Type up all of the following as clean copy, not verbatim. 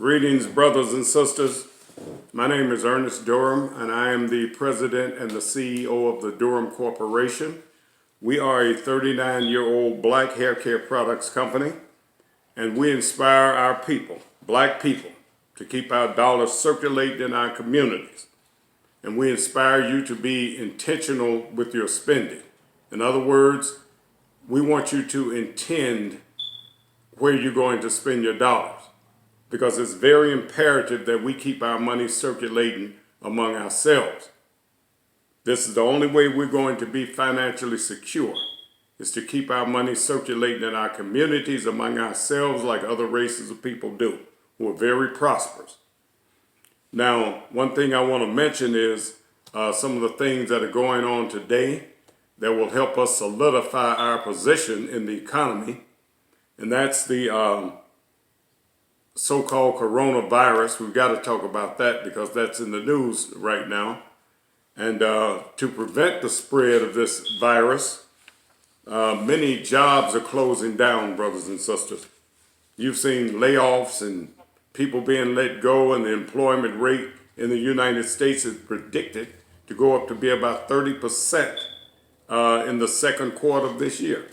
Greetings, brothers and sisters. My name is Ernest Durham, and I am the president and the CEO of the Durham Corporation. We are a 39-year-old black hair care products company, and we inspire our people, black people, to keep our dollars circulating in our communities. And we inspire you to be intentional with your spending. In other words, we want you to intend where you're going to spend your dollars, because it's very imperative that we keep our money circulating among ourselves. This is the only way we're going to be financially secure, is to keep our money circulating in our communities among ourselves like other races of people do, who are very prosperous. Now, one thing I want to mention is some of the things that are going on today that will help us solidify our position in the economy, and that's the so-called coronavirus. We've got to talk about that because that's in the news right now. And to prevent the spread of this virus, many jobs are closing down, brothers and sisters. You've seen layoffs and people being let go, and the employment rate in the United States is predicted to go up to be about 30% in the second quarter of this year.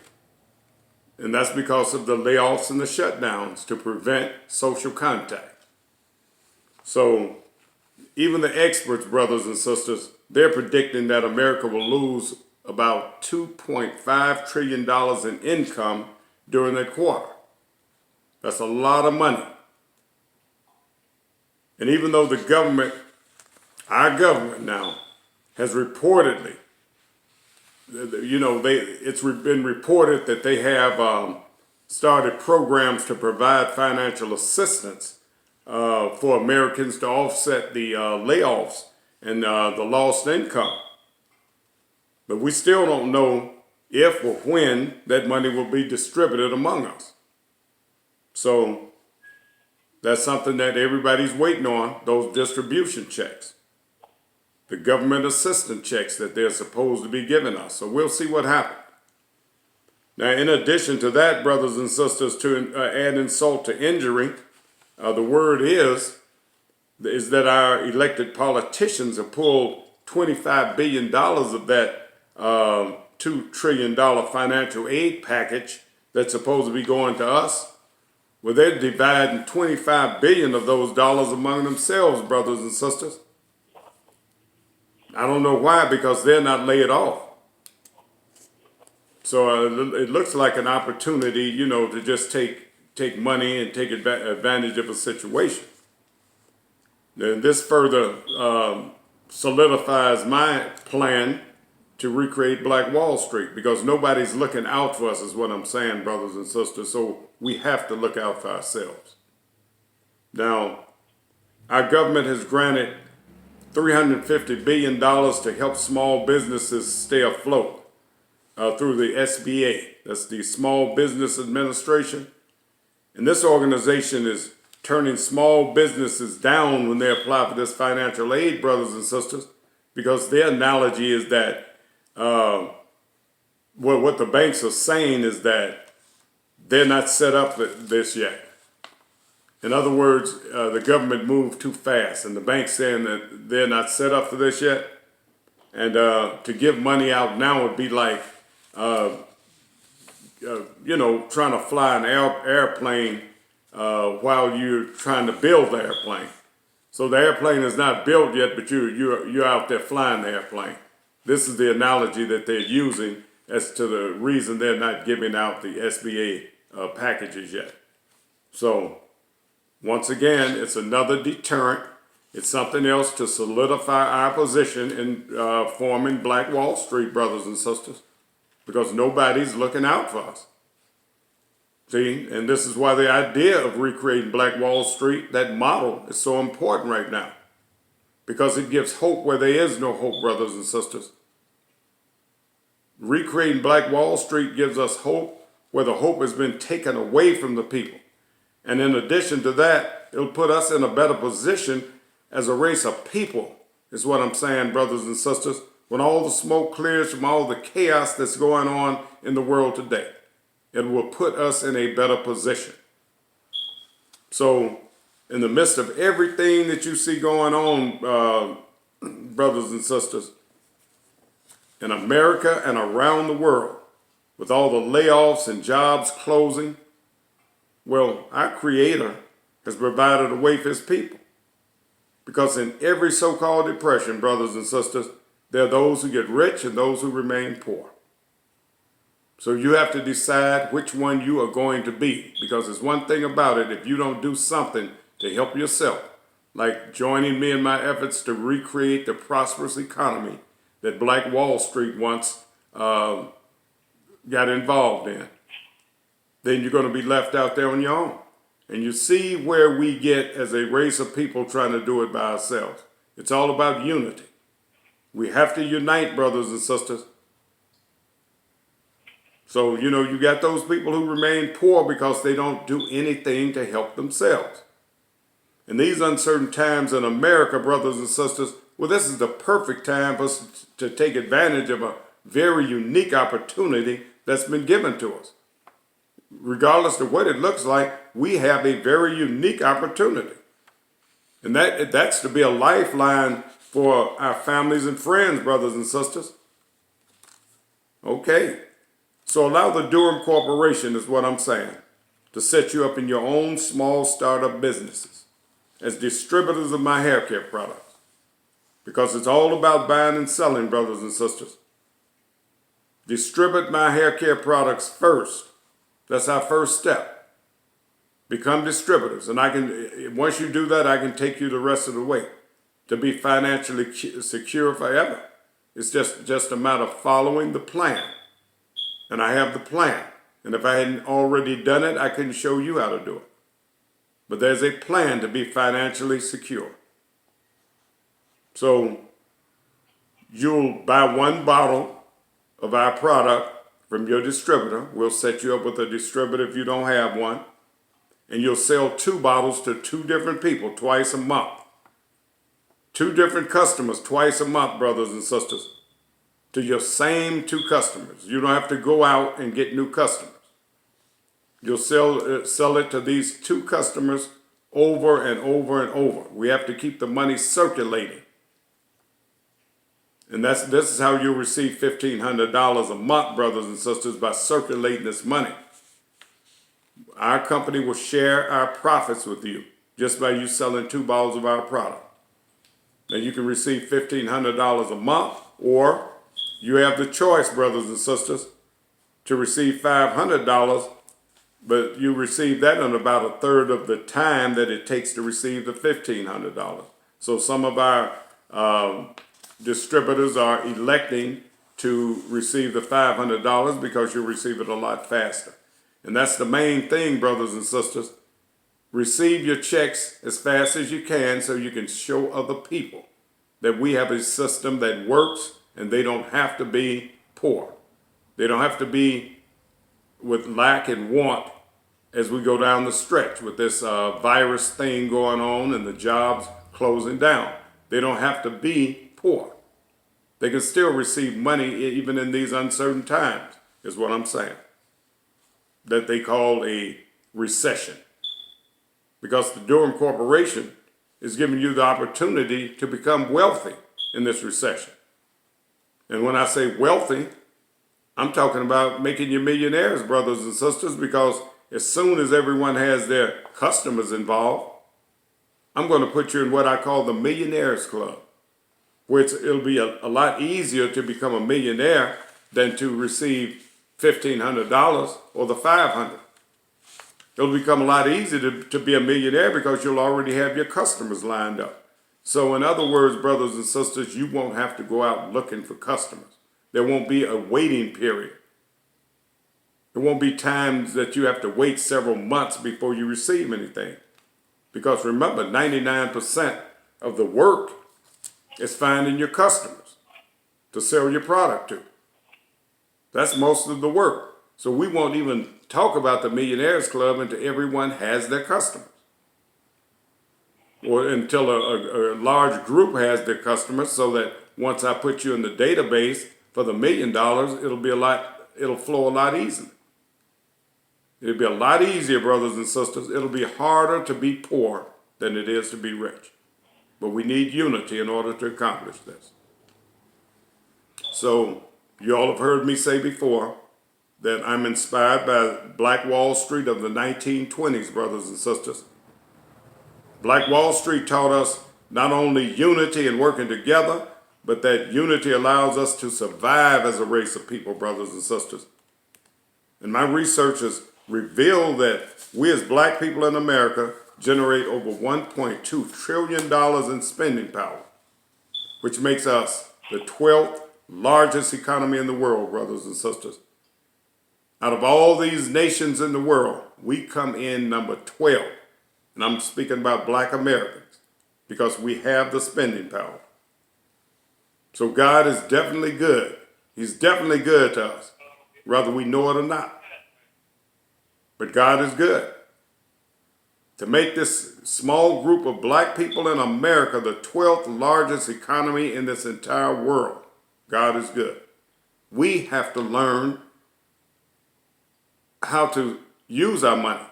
And that's because of the layoffs and the shutdowns to prevent social contact. So even the experts, brothers and sisters, they're predicting that America will lose about $2.5 trillion in income during that quarter. That's a lot of money. And even though the government, our government now, has reportedly, it's been reported that they have started programs to provide financial assistance for Americans to offset the layoffs and the lost income. But we still don't know if or when that money will be distributed among us. So that's something that everybody's waiting on, those distribution checks, the government assistance checks that they're supposed to be giving us. So we'll see what happens. Now, in addition to that, brothers and sisters, to add insult to injury, the word is that our elected politicians have pulled $25 billion of that $2 trillion financial aid package that's supposed to be going to us. Well, they're dividing $25 billion of those dollars among themselves, brothers and sisters. I don't know why, because they're not laid off. So it looks like an opportunity, to just take money and take advantage of a situation. And this further solidifies my plan to recreate Black Wall Street, because nobody's looking out for us, is what I'm saying, brothers and sisters. So we have to look out for ourselves. Now, our government has granted $350 billion to help small businesses stay afloat through the SBA. That's the Small Business Administration. And this organization is turning small businesses down when they apply for this financial aid, brothers and sisters, because their analogy is that what the banks are saying is that they're not set up for this yet. In other words, the government moved too fast, and the bank's saying that they're not set up for this yet. And to give money out now would be like, trying to fly an airplane while you're trying to build the airplane. So the airplane is not built yet, but you're out there flying the airplane. This is the analogy that they're using as to the reason they're not giving out the SBA packages yet. So once again, it's another deterrent. It's something else to solidify our position in forming Black Wall Street, brothers and sisters, because nobody's looking out for us. See, and this is why the idea of recreating Black Wall Street, that model, is so important right now, because it gives hope where there is no hope, brothers and sisters. Recreating Black Wall Street gives us hope where the hope has been taken away from the people. And in addition to that, it'll put us in a better position as a race of people, is what I'm saying, brothers and sisters, when all the smoke clears from all the chaos that's going on in the world today. It will put us in a better position. So in the midst of everything that you see going on, brothers and sisters, in America and around the world, with all the layoffs and jobs closing, well, our Creator has provided a way for his people. Because in every so-called depression, brothers and sisters, there are those who get rich and those who remain poor. So you have to decide which one you are going to be. Because there's one thing about it, if you don't do something to help yourself, like joining me in my efforts to recreate the prosperous economy that Black Wall Street once got involved in, then you're going to be left out there on your own. And you see where we get as a race of people trying to do it by ourselves. It's all about unity. We have to unite, brothers and sisters. So, you got those people who remain poor because they don't do anything to help themselves. In these uncertain times in America, brothers and sisters, well, this is the perfect time for us to take advantage of a very unique opportunity that's been given to us. Regardless of what it looks like, we have a very unique opportunity. And that's to be a lifeline for our families and friends, brothers and sisters. Okay. So allow the Durham Corporation, is what I'm saying, to set you up in your own small startup businesses as distributors of my hair care products. Because it's all about buying and selling, brothers and sisters. Distribute my hair care products first. That's our first step. Become distributors. And once you do that, I can take you the rest of the way to be financially secure forever. It's just a matter of following the plan. And I have the plan. And if I hadn't already done it, I couldn't show you how to do it. But there's a plan to be financially secure. So you'll buy one bottle of our product from your distributor. We'll set you up with a distributor if you don't have one. And you'll sell 2 bottles to 2 different people twice a month. 2 different customers twice a month, brothers and sisters. To your same 2 customers. You don't have to go out and get new customers. You'll sell it to these 2 customers over and over and over. We have to keep the money circulating. And this is how you'll receive $1,500 a month, brothers and sisters, by circulating this money. Our company will share our profits with you just by you selling 2 bottles of our product. Now you can receive $1,500 a month, or you have the choice, brothers and sisters, to receive $500, but you receive that in about 1/3 of the time that it takes to receive the $1,500. So some of our distributors are electing to receive the $500 because you'll receive it a lot faster. And that's the main thing, brothers and sisters. Receive your checks as fast as you can so you can show other people that we have a system that works and they don't have to be poor. They don't have to be with lack and want as we go down the stretch with this virus thing going on and the jobs closing down. They don't have to be poor. They can still receive money even in these uncertain times, is what I'm saying. That they call a recession. Because the Durham Corporation is giving you the opportunity to become wealthy in this recession. And when I say wealthy, I'm talking about making you millionaires, brothers and sisters, because as soon as everyone has their customers involved, I'm going to put you in what I call the Millionaires Club, where it'll be a lot easier to become a millionaire than to receive $1,500 or the $500. It'll become a lot easier to be a millionaire because you'll already have your customers lined up. So in other words, brothers and sisters, you won't have to go out looking for customers. There won't be a waiting period. There won't be times that you have to wait several months before you receive anything. Because remember, 99% of the work is finding your customers to sell your product to. That's most of the work. So we won't even talk about the Millionaires Club until everyone has their customers. Or until a large group has their customers, so that once I put you in the database for the $1 million, it'll flow a lot easier. It'll be a lot easier, brothers and sisters. It'll be harder to be poor than it is to be rich. But we need unity in order to accomplish this. So you all have heard me say before that I'm inspired by Black Wall Street of the 1920s, brothers and sisters. Black Wall Street taught us not only unity and working together, but that unity allows us to survive as a race of people, brothers and sisters. And my research has revealed that we as black people in America generate over $1.2 trillion in spending power, which makes us the 12th largest economy in the world, brothers and sisters. Out of all these nations in the world, we come in number 12. And I'm speaking about black Americans because we have the spending power. So God is definitely good. He's definitely good to us, whether we know it or not. But God is good. To make this small group of black people in America the 12th largest economy in this entire world, God is good. We have to learn how to use our money.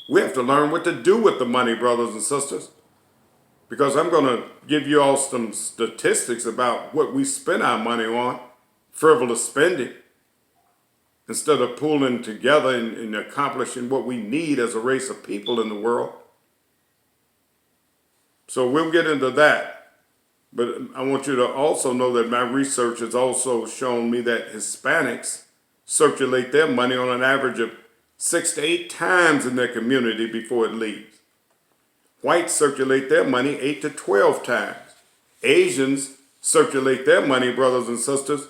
We have to learn what to do with the money, brothers and sisters. Because I'm going to give you all some statistics about what we spend our money on, frivolous spending, instead of pulling together and accomplishing what we need as a race of people in the world. So we'll get into that. But I want you to also know that my research has also shown me that Hispanics circulate their money on an average of 6 to 8 times in their community before it leaves. Whites circulate their money 8 to 12 times. Asians circulate their money, brothers and sisters,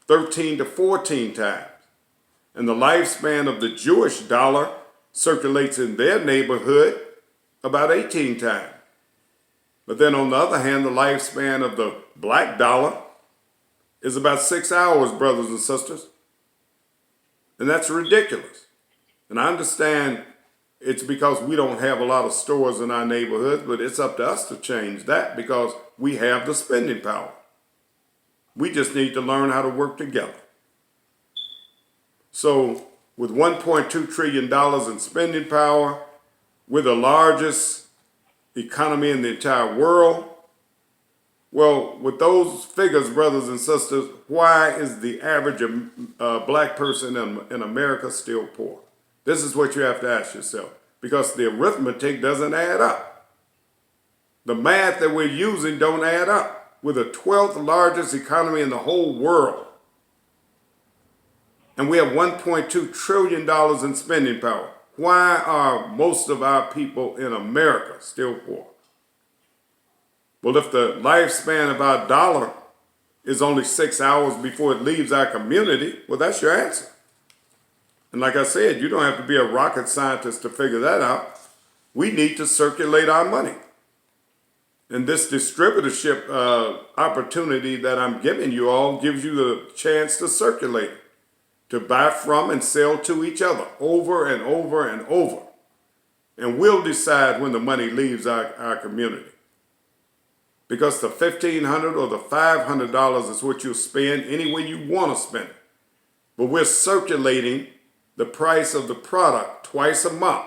13 to 14 times. And the lifespan of the Jewish dollar circulates in their neighborhood about 18 times. But then on the other hand, the lifespan of the black dollar is about 6 hours, brothers and sisters. And that's ridiculous. And I understand it's because we don't have a lot of stores in our neighborhoods, but it's up to us to change that because we have the spending power. We just need to learn how to work together. So with $1.2 trillion in spending power, we're the largest economy in the entire world. Well, with those figures, brothers and sisters, why is the average black person in America still poor? This is what you have to ask yourself, because the arithmetic doesn't add up. The math that we're using don't add up. We're the 12th largest economy in the whole world. And we have $1.2 trillion in spending power. Why are most of our people in America still poor? Well, if the lifespan of our dollar is only 6 hours before it leaves our community, well, that's your answer. And like I said, you don't have to be a rocket scientist to figure that out. We need to circulate our money. And this distributorship opportunity that I'm giving you all gives you the chance to circulate, to buy from and sell to each other over and over and over. And we'll decide when the money leaves our community. Because the $1,500 or the $500 is what you'll spend any way you want to spend it. But we're circulating the price of the product twice a month.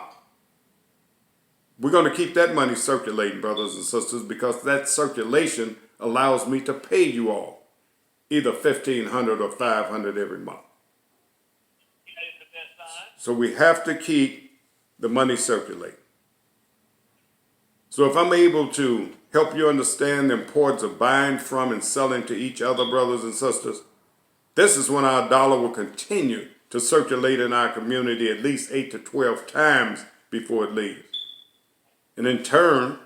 We're going to keep that money circulating, brothers and sisters, because that circulation allows me to pay you all either $1,500 or $500 every month. So we have to keep the money circulating. So if I'm able to help you understand the importance of buying from and selling to each other, brothers and sisters, this is when our dollar will continue to circulate in our community at least 8 to 12 times before it leaves. And in turn,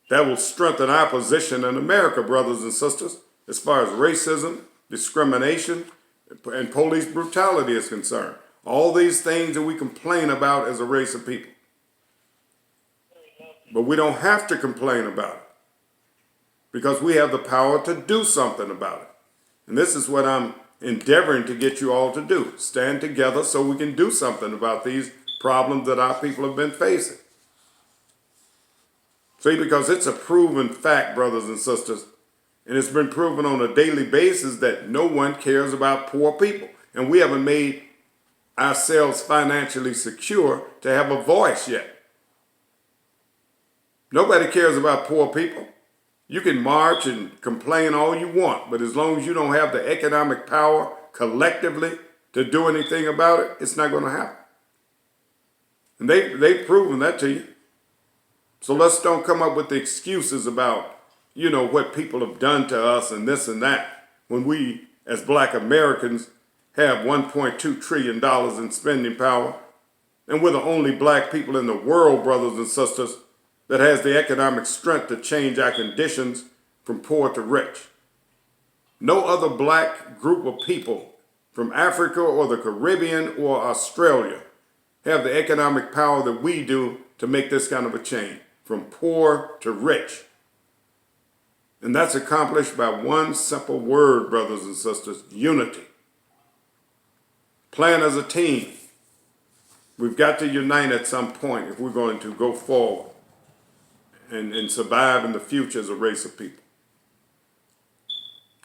that will strengthen our position in America, brothers and sisters, as far as racism, discrimination, and police brutality is concerned. All these things that we complain about as a race of people. But we don't have to complain about it because we have the power to do something about it. And this is what I'm endeavoring to get you all to do. Stand together so we can do something about these problems that our people have been facing. See, because it's a proven fact, brothers and sisters, and it's been proven on a daily basis that no one cares about poor people. And we haven't made ourselves financially secure to have a voice yet. Nobody cares about poor people. You can march and complain all you want, but as long as you don't have the economic power collectively to do anything about it, it's not going to happen. And they've proven that to you. So let's don't come up with the excuses about, what people have done to us and this and that, when we, as black Americans, have $1.2 trillion in spending power, and we're the only black people in the world, brothers and sisters, that has the economic strength to change our conditions from poor to rich. No other black group of people from Africa or the Caribbean or Australia have the economic power that we do to make this kind of a change, from poor to rich. And that's accomplished by one simple word, brothers and sisters: unity. Plan as a team. We've got to unite at some point if we're going to go forward and survive in the future as a race of people.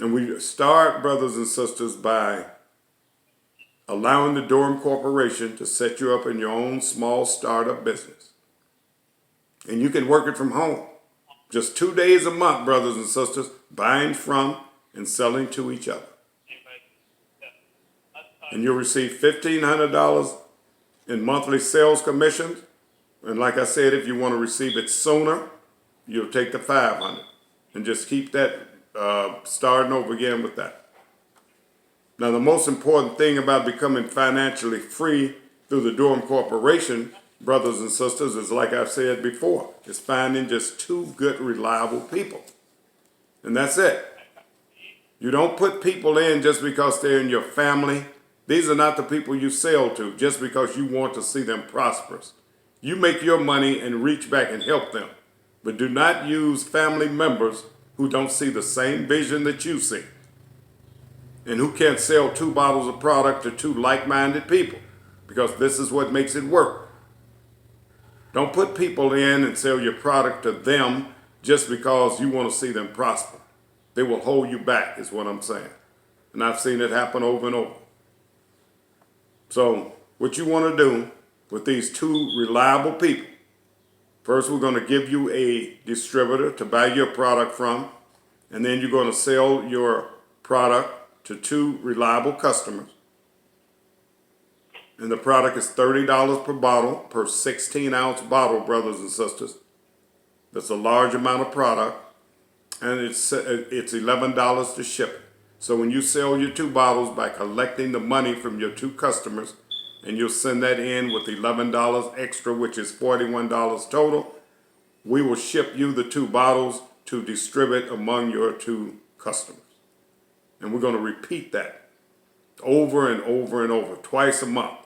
And we start, brothers and sisters, by allowing the Durham Corporation to set you up in your own small startup business. And you can work it from home. Just 2 days a month, brothers and sisters, buying from and selling to each other. And you'll receive $1,500 in monthly sales commissions. And like I said, if you want to receive it sooner, you'll take the $500 and just keep that starting over again with that. Now, the most important thing about becoming financially free through the Durham Corporation, brothers and sisters, is, like I've said before, is finding just 2 good, reliable people. And that's it. You don't put people in just because they're in your family. These are not the people you sell to just because you want to see them prosperous. You make your money and reach back and help them. But do not use family members who don't see the same vision that you see, and who can't sell 2 bottles of product to 2 like-minded people, because this is what makes it work. Don't put people in and sell your product to them just because you want to see them prosper. They will hold you back, is what I'm saying. And I've seen it happen over and over. So what you want to do with these 2 reliable people, first we're going to give you a distributor to buy your product from, and then you're going to sell your product to 2 reliable customers. And the product is $30 per bottle, per 16-ounce bottle, brothers and sisters. That's a large amount of product, and it's $11 to ship it. So when you sell your 2 bottles by collecting the money from your 2 customers, and you'll send that in with $11 extra, which is $41 total, we will ship you the 2 bottles to distribute among your 2 customers. And we're going to repeat that over and over and over, twice a month.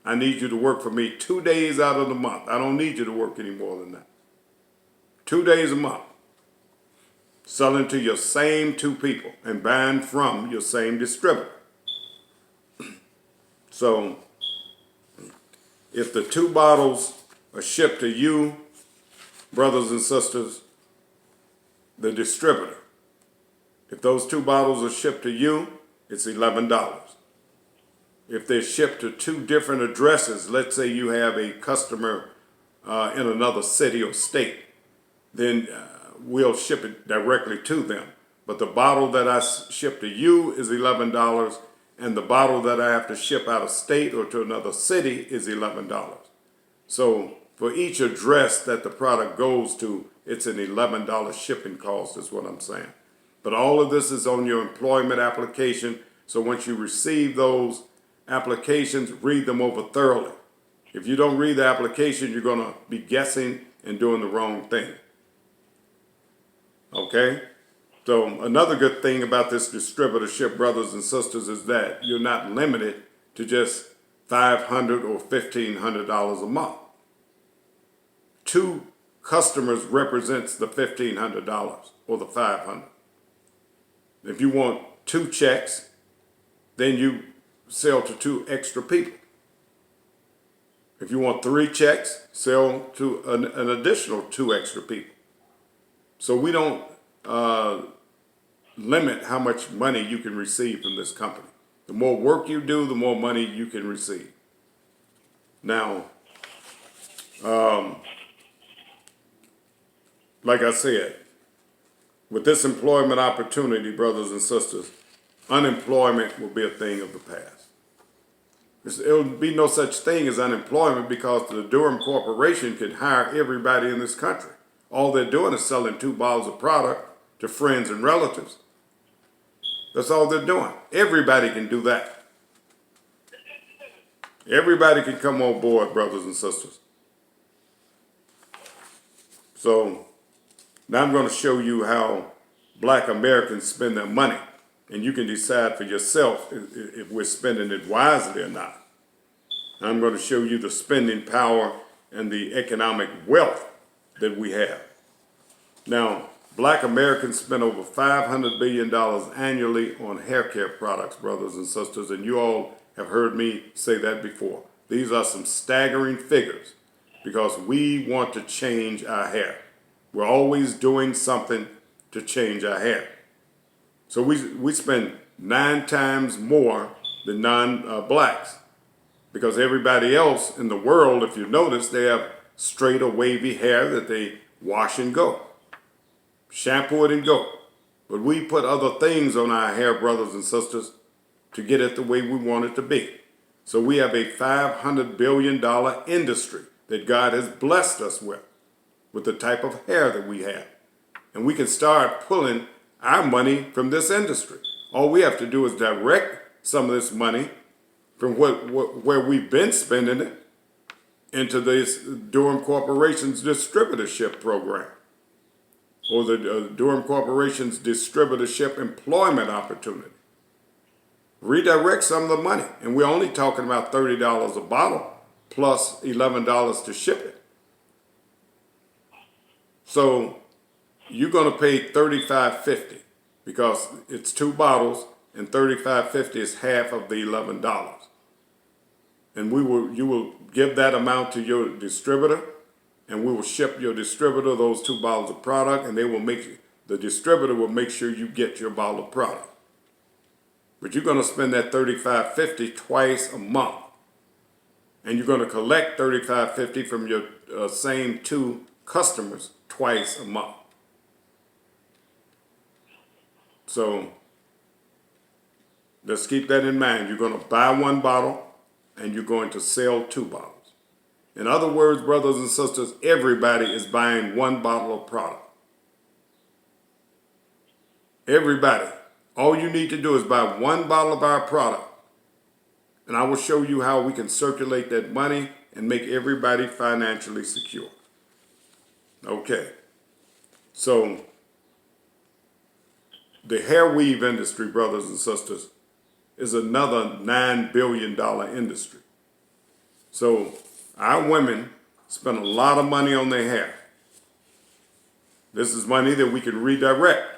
I need you to work for me 2 days out of the month. I don't need you to work any more than that. 2 days a month. Selling to your same 2 people and buying from your same distributor. So if the 2 bottles are shipped to you, brothers and sisters, the distributor, if those 2 bottles are shipped to you, it's $11. If they're shipped to 2 different addresses, let's say you have a customer in another city or state, then we'll ship it directly to them. But the bottle that I ship to you is $11, and the bottle that I have to ship out of state or to another city is $11. So for each address that the product goes to, it's an $11 shipping cost, is what I'm saying. But all of this is on your employment application. So once you receive those applications, read them over thoroughly. If you don't read the application, you're going to be guessing and doing the wrong thing. Okay? So another good thing about this distributorship, brothers and sisters, is that you're not limited to just $500 or $1,500 a month. 2 customers represents the $1,500 or the $500. If you want 2 checks, then you sell to 2 extra people. If you want 3 checks, sell to an additional 2 extra people. So we don't limit how much money you can receive from this company. The more work you do, the more money you can receive. Now, like I said, with this employment opportunity, brothers and sisters, unemployment will be a thing of the past. There will be no such thing as unemployment because the Durham Corporation can hire everybody in this country. All they're doing is selling 2 bottles of product to friends and relatives. That's all they're doing. Everybody can do that. Everybody can come on board, brothers and sisters. So now I'm going to show you how Black Americans spend their money. And you can decide for yourself if we're spending it wisely or not. I'm going to show you the spending power and the economic wealth that we have. Now, Black Americans spend over $500 billion annually on hair care products, brothers and sisters, and you all have heard me say that before. These are some staggering figures because we want to change our hair. We're always doing something to change our hair. So we spend 9 times more than non-blacks because everybody else in the world, if you notice, they have straight or wavy hair that they wash and go, shampoo it and go. But we put other things on our hair, brothers and sisters, to get it the way we want it to be. So we have a $500 billion industry that God has blessed us with the type of hair that we have. And we can start pulling our money from this industry. All we have to do is direct some of this money from where we've been spending it into this Durham Corporation's distributorship program or the Durham Corporation's distributorship employment opportunity. Redirect some of the money. And we're only talking about $30 a bottle plus $11 to ship it. So you're going to pay $35.50 because it's 2 bottles and $35.50 is half of the $11. And you will give that amount to your distributor and we will ship your distributor those 2 bottles of product and the distributor will make sure you get your bottle of product. But you're going to spend that $35.50 twice a month. And you're going to collect $35.50 from your same 2 customers twice a month. So let's keep that in mind. You're going to buy 1 bottle and you're going to sell 2 bottles. In other words, brothers and sisters, everybody is buying 1 bottle of product. Everybody. All you need to do is buy 1 bottle of our product. And I will show you how we can circulate that money and make everybody financially secure. Okay. So the hair weave industry, brothers and sisters, is another $9 billion industry. So our women spend a lot of money on their hair. This is money that we can redirect.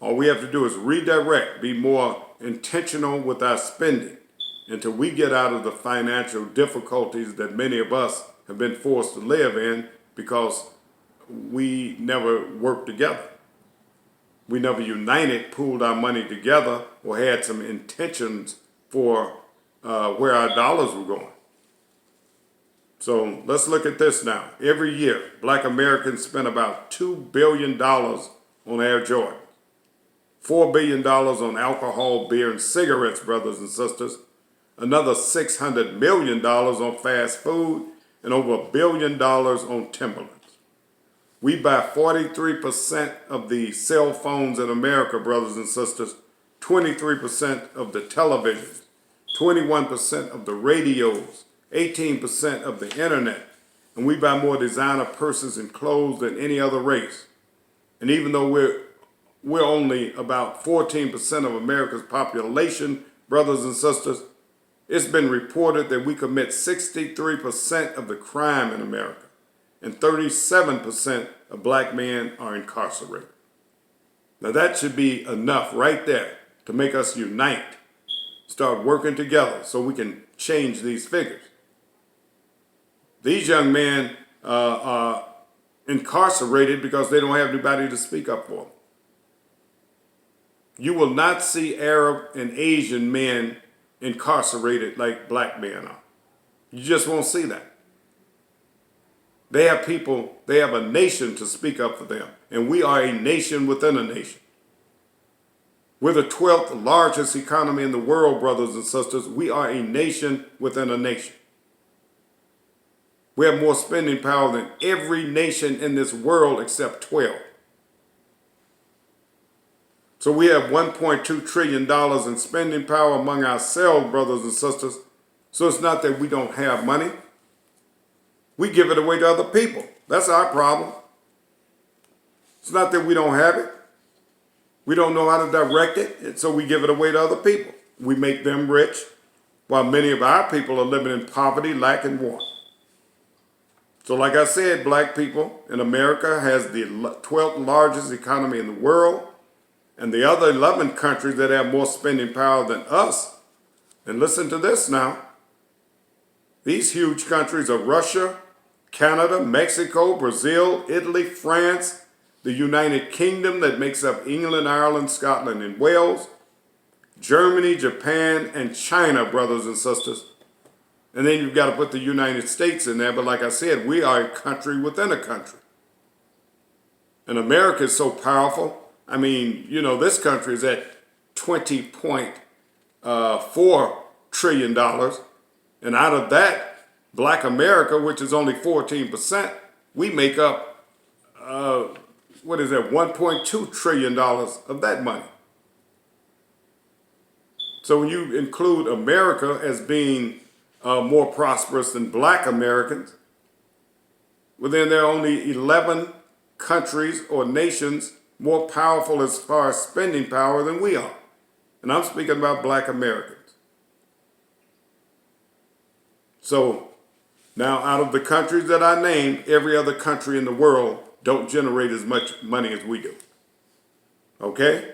All we have to do is redirect, be more intentional with our spending until we get out of the financial difficulties that many of us have been forced to live in because we never worked together. We never united, pooled our money together, or had some intentions for where our dollars were going. So let's look at this now. Every year, Black Americans spend about $2 billion on Air Jordan, $4 billion on alcohol, beer, and cigarettes, brothers and sisters, another $600 million on fast food, and over $1 billion on Timberlands. We buy 43% of the cell phones in America, brothers and sisters, 23% of the televisions, 21% of the radios, 18% of the internet, and we buy more designer purses and clothes than any other race. And even though we're only about 14% of America's population, brothers and sisters, it's been reported that we commit 63% of the crime in America, and 37% of Black men are incarcerated. Now that should be enough right there to make us unite, start working together so we can change these figures. These young men are incarcerated because they don't have anybody to speak up for them. You will not see Arab and Asian men incarcerated like Black men are. You just won't see that. They have people, they have a nation to speak up for them. And we are a nation within a nation. We're the 12th largest economy in the world, brothers and sisters. We are a nation within a nation. We have more spending power than every nation in this world except 12. So we have $1.2 trillion in spending power among ourselves, brothers and sisters. So it's not that we don't have money. We give it away to other people. That's our problem. It's not that we don't have it. We don't know how to direct it, and so we give it away to other people. We make them rich, while many of our people are living in poverty, lack, and want. So like I said, black people in America has the 12th largest economy in the world, and the other 11 countries that have more spending power than us. And listen to this now. These huge countries are Russia, Canada, Mexico, Brazil, Italy, France, the United Kingdom that makes up England, Ireland, Scotland, and Wales, Germany, Japan, and China, brothers and sisters. And then you've got to put the United States in there. But like I said, we are a country within a country. And America is so powerful. I mean, you know, this country is at $20.4 trillion. And out of that, black America, which is only 14%, we make up, $1.2 trillion of that money. So when you include America as being more prosperous than black Americans, well, then there are only 11 countries or nations more powerful as far as spending power than we are. And I'm speaking about black Americans. So now out of the countries that I named, every other country in the world don't generate as much money as we do. Okay?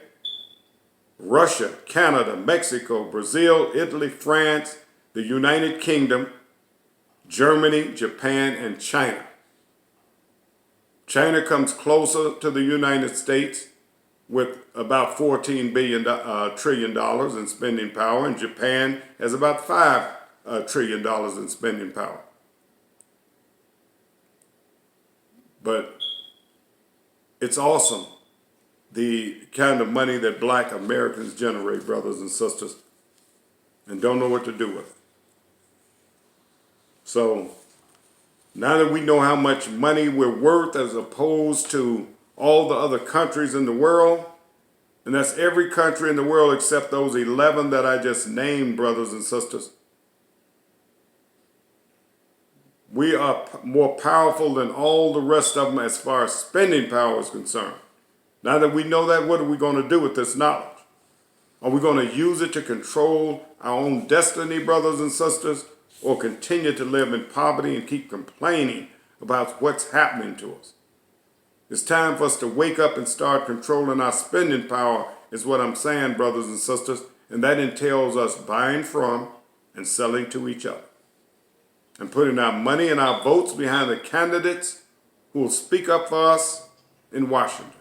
Russia, Canada, Mexico, Brazil, Italy, France, the United Kingdom, Germany, Japan, and China. China comes closer to the United States with about $14 trillion in spending power, and Japan has about $5 trillion in spending power. But it's awesome, the kind of money that black Americans generate, brothers and sisters, and don't know what to do with it. So now that we know how much money we're worth as opposed to all the other countries in the world, and that's every country in the world except those 11 that I just named, brothers and sisters, we are more powerful than all the rest of them as far as spending power is concerned. Now that we know that, what are we going to do with this knowledge? Are we going to use it to control our own destiny, brothers and sisters, or continue to live in poverty and keep complaining about what's happening to us? It's time for us to wake up and start controlling our spending power, is what I'm saying, brothers and sisters, and that entails us buying from and selling to each other, and putting our money and our votes behind the candidates who will speak up for us in Washington.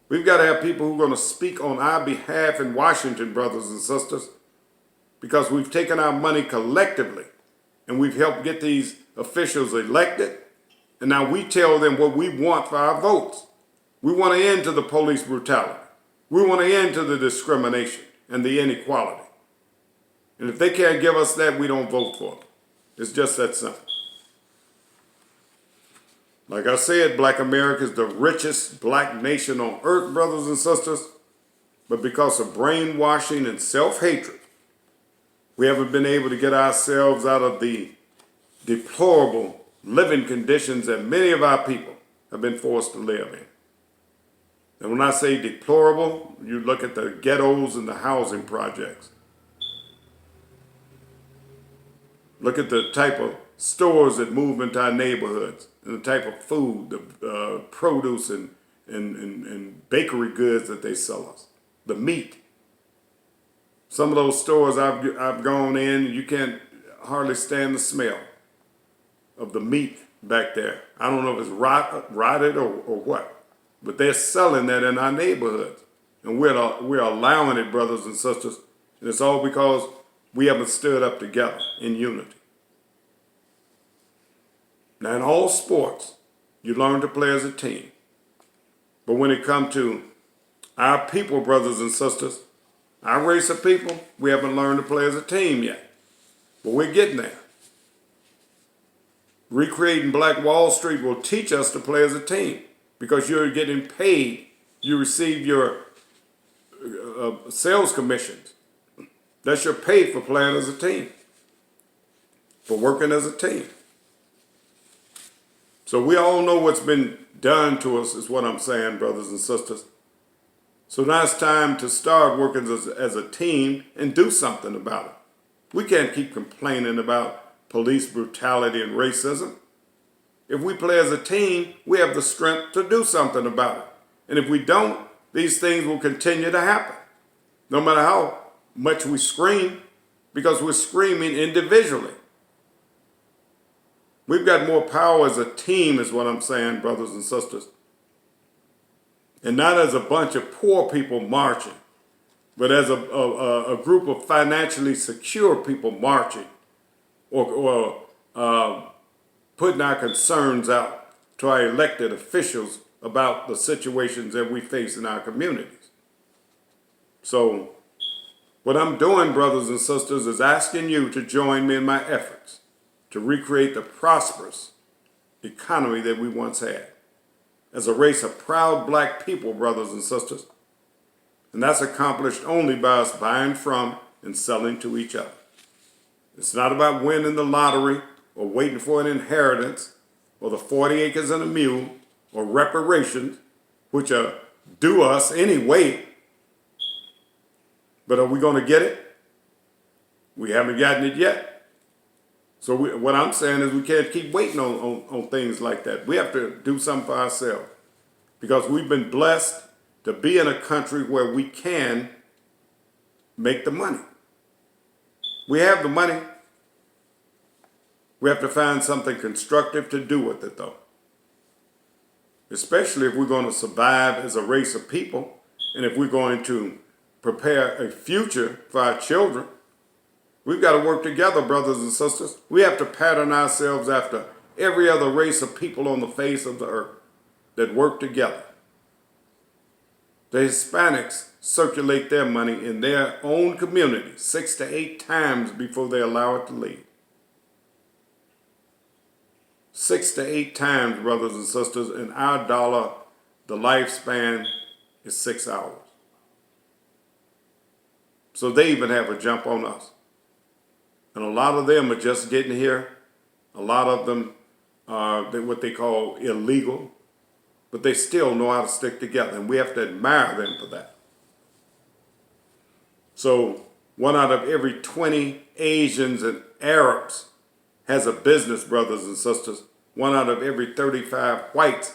We've got to have people who are going to speak on our behalf in Washington, brothers and sisters, because we've taken our money collectively and we've helped get these officials elected. And now we tell them what we want for our votes. We want an end to the police brutality. We want an end to the discrimination and the inequality. And if they can't give us that, we don't vote for them. It's just that simple. Like I said, black America is the richest black nation on earth, brothers and sisters. But because of brainwashing and self-hatred, we haven't been able to get ourselves out of the deplorable living conditions that many of our people have been forced to live in. And when I say deplorable, you look at the ghettos and the housing projects. Look at the type of stores that move into our neighborhoods and the type of food, the produce and bakery goods that they sell us, the meat. Some of those stores I've gone in, you can't hardly stand the smell of the meat back there. I don't know if it's rotted or what, but they're selling that in our neighborhoods. And we're allowing it, brothers and sisters. And it's all because we haven't stood up together in unity. Now, in all sports, you learn to play as a team. But when it comes to our people, brothers and sisters, our race of people, we haven't learned to play as a team yet. But we're getting there. Recreating Black Wall Street will teach us to play as a team because you're getting paid. You receive your sales commissions. That's your pay for playing as a team, for working as a team. So we all know what's been done to us, is what I'm saying, brothers and sisters. So now it's time to start working as a team and do something about it. We can't keep complaining about police brutality and racism. If we play as a team, we have the strength to do something about it. And if we don't, these things will continue to happen, no matter how much we scream, because we're screaming individually. We've got more power as a team, is what I'm saying, brothers and sisters. And not as a bunch of poor people marching, but as a group of financially secure people marching or putting our concerns out to our elected officials about the situations that we face in our communities. So what I'm doing, brothers and sisters, is asking you to join me in my efforts to recreate the prosperous economy that we once had as a race of proud black people, brothers and sisters. And that's accomplished only by us buying from and selling to each other. It's not about winning the lottery or waiting for an inheritance or the 40 acres and a mule or reparations, which are due us anyway. But are we going to get it? We haven't gotten it yet. So what I'm saying is we can't keep waiting on things like that. We have to do something for ourselves because we've been blessed to be in a country where we can make the money. We have the money. We have to find something constructive to do with it, though. Especially if we're going to survive as a race of people and if we're going to prepare a future for our children. We've got to work together, brothers and sisters. We have to pattern ourselves after every other race of people on the face of the earth that work together. The Hispanics circulate their money in their own community 6 to 8 times before they allow it to leave. 6 to 8 times, brothers and sisters. In our dollar, the lifespan is 6 hours. So they even have a jump on us. And a lot of them are just getting here. A lot of them are what they call illegal. But they still know how to stick together. And we have to admire them for that. So 1 out of every 20 Asians and Arabs has a business, brothers and sisters. 1 out of every 35 whites